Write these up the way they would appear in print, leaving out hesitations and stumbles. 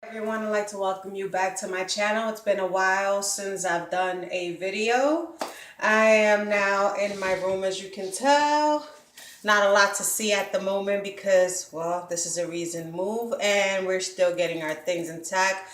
Everyone, I'd like to welcome you back to my channel. It's been a while since I've done a video. I am now in my room, as you can tell. Not a lot to see at the moment because, well, this is a recent move and we're still getting our things intact.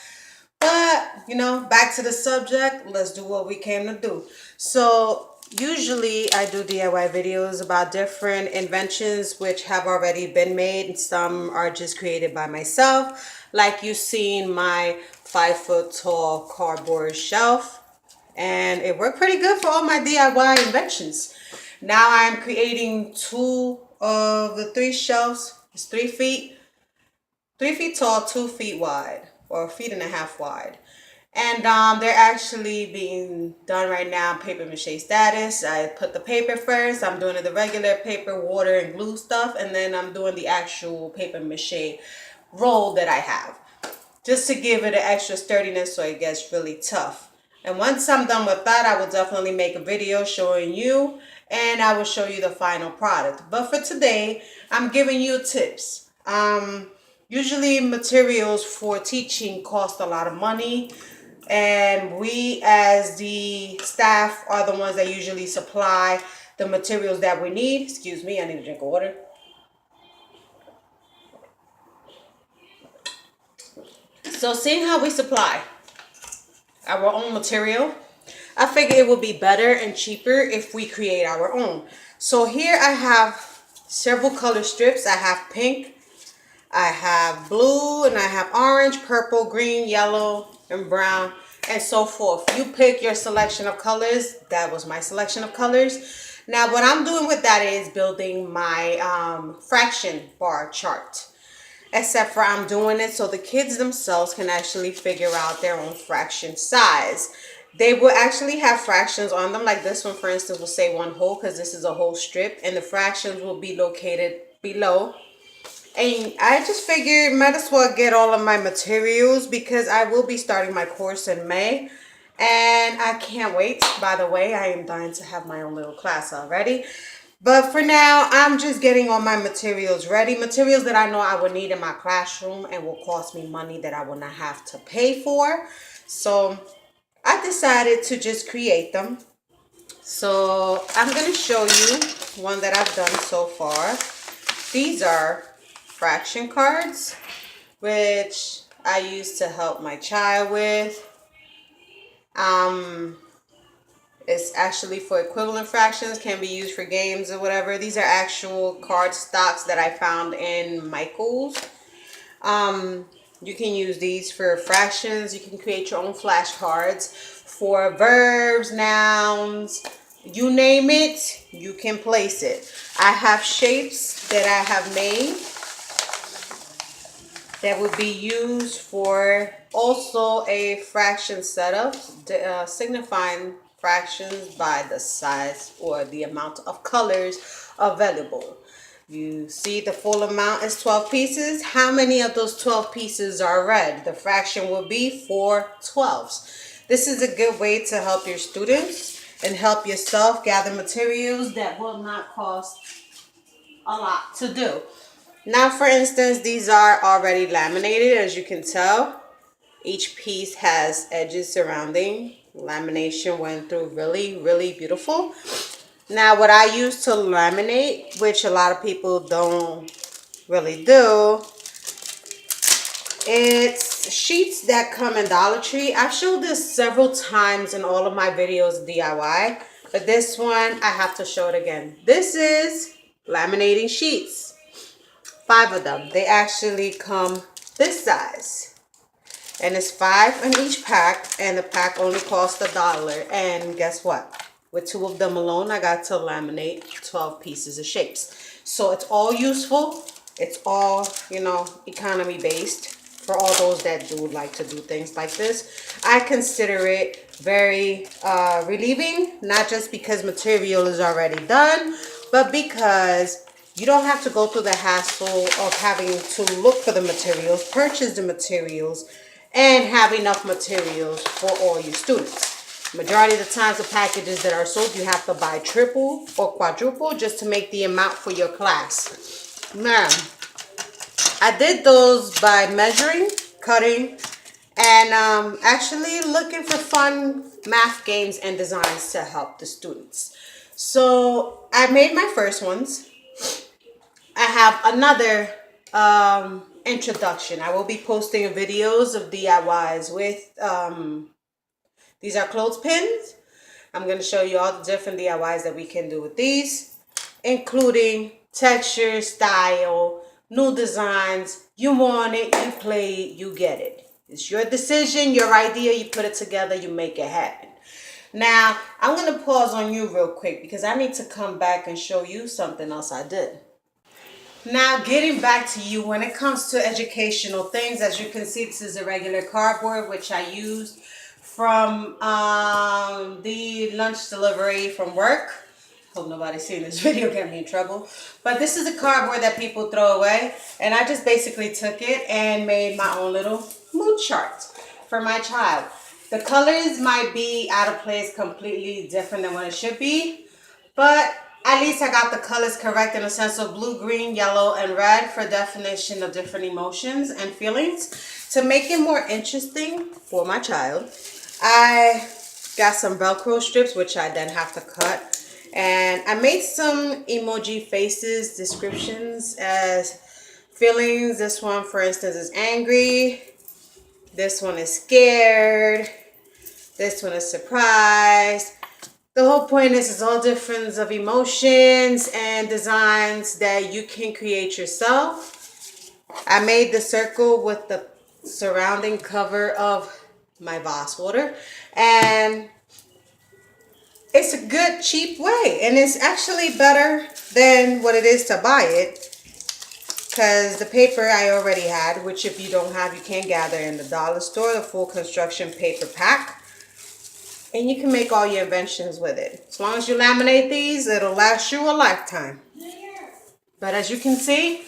But, back to the subject, let's do what we came to do. So, usually I do DIY videos about different inventions which have already been made, and some are just created by myself. Like you seen my 5 foot tall cardboard shelf, and it worked pretty good for all my DIY inventions. Now I'm creating two of the three shelves. It's 3 feet, 3 feet tall, 2 feet wide, or a feet and a half wide. And they're actually being done right now, paper mache status. I put the paper first. I'm doing the regular paper, water, and glue stuff. And then I'm doing the actual paper mache roll that I have, just to give it an extra sturdiness so it gets really tough. And once I'm done with that, I will definitely make a video showing you, and I will show you the final product. But for today, I'm giving you tips. Usually materials for teaching cost a lot of money, and we as the staff are the ones that usually supply the materials that we need. Excuse me, I need a drink of water. So seeing how we supply our own material, I figure it would be better and cheaper if we create our own. So here I have several color strips. I have pink, I have blue, and I have orange, purple, green, yellow, and brown, and so forth. You pick your selection of colors. That was my selection of colors. Now what I'm doing with that is building my fraction bar chart. Except for I'm doing it so the kids themselves can actually figure out their own fraction size. They will actually have fractions on them. Like this one, for instance, will say 1 whole because this is a whole strip. And the fractions will be located below. And I just figured might as well get all of my materials because I will be starting my course in May. And I can't wait. By the way, I am dying to have my own little class already. But for now, I'm just getting all my materials ready. Materials that I know I would need in my classroom and will cost me money that I will not have to pay for. So I decided to just create them. So I'm going to show you one that I've done so far. These are fraction cards, which I use to help my child with. It's actually for equivalent fractions, can be used for games or whatever. These are actual card stocks that I found in Michael's. You can use these for fractions. You can create your own flashcards for verbs, nouns, you name it, you can place it. I have shapes that I have made that would be used for also a fraction setup, signifying fractions by the size or the amount of colors available. You see the full amount is 12 pieces. How many of those 12 pieces are red? The fraction will be 4 12s. This is a good way to help your students and help yourself gather materials that will not cost a lot to do. Now, for instance, these are already laminated, as you can tell. Each piece has edges surrounding. Lamination went through really, really beautiful. Now, what I use to laminate, which a lot of people don't really do, it's sheets that come in Dollar Tree. I've showed this several times in all of my videos DIY, but this one I have to show it again. This is laminating sheets. 5 of them. They actually come this size. And it's 5 in each pack, and the pack only costs $1. And guess what? With 2 of them alone, I got to laminate 12 pieces of shapes. So it's all useful. It's all, economy based for all those that do like to do things like this. I consider it very relieving, not just because material is already done, but because you don't have to go through the hassle of having to look for the materials, purchase the materials, and have enough materials for all your students. Majority of the times, the packages that are sold, you have to buy triple or quadruple just to make the amount for your class. Now, I did those by measuring cutting, and actually looking for fun math games and designs to help the students. So I made my first ones. I have another introduction. I will be posting videos of DIYs with, these are clothespins. I'm going to show you all the different DIYs that we can do with these, including texture, style, new designs. You want it, you play it, you get it. It's your decision, your idea, you put it together, you make it happen. Now, I'm going to pause on you real quick because I need to come back and show you something else I did. Now, getting back to you, when it comes to educational things, as you can see, this is a regular cardboard, which I used from the lunch delivery from work. Hope nobody's seeing this video get me in trouble. But this is a cardboard that people throw away. And I just basically took it and made my own little mood chart for my child. The colors might be out of place, completely different than what it should be. But at least I got the colors correct in a sense of blue, green, yellow, and red for definition of different emotions and feelings. To make it more interesting for my child, I got some Velcro strips, which I then have to cut. And I made some emoji faces, descriptions as feelings. This one, for instance, is angry. This one is scared. This one is surprised. The whole point is it's all different of emotions and designs that you can create yourself. I made the circle with the surrounding cover of my Voss water, and it's a good cheap way, and it's actually better than what it is to buy it, because the paper I already had, which if you don't have, you can gather in the dollar store, the full construction paper pack. And you can make all your inventions with it. As long as you laminate these, it'll last you a lifetime. But as you can see,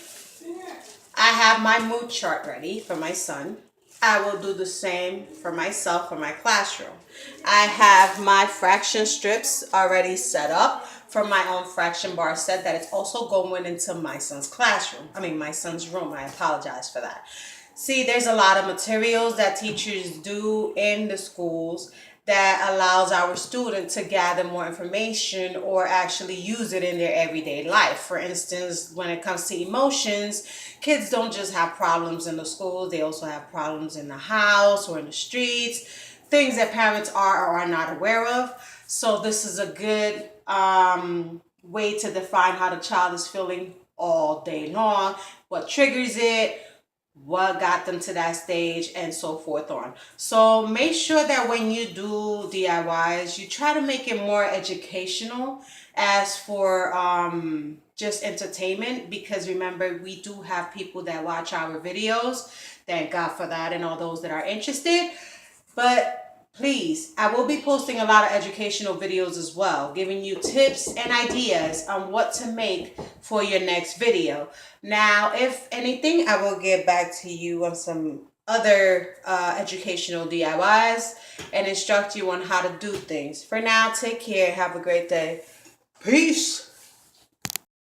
I have my mood chart ready for my son. I will do the same for myself for my classroom. I have my fraction strips already set up for my own fraction bar set that is also going into my son's classroom. My son's room. I apologize for that. See, there's a lot of materials that teachers do in the schools that allows our students to gather more information or actually use it in their everyday life. For instance, when it comes to emotions, kids don't just have problems in the schools, they also have problems in the house or in the streets, things that parents are or are not aware of. So this is a good way to define how the child is feeling all day long, what triggers it, what got them to that stage, and so forth on. So make sure that when you do DIYs, you try to make it more educational as for just entertainment, because remember, we do have people that watch our videos. Thank God for that, and all those that are interested. But please, I will be posting a lot of educational videos as well, giving you tips and ideas on what to make for your next video. Now, if anything, I will get back to you on some other educational DIYs and instruct you on how to do things. For now, take care. Have a great day. Peace.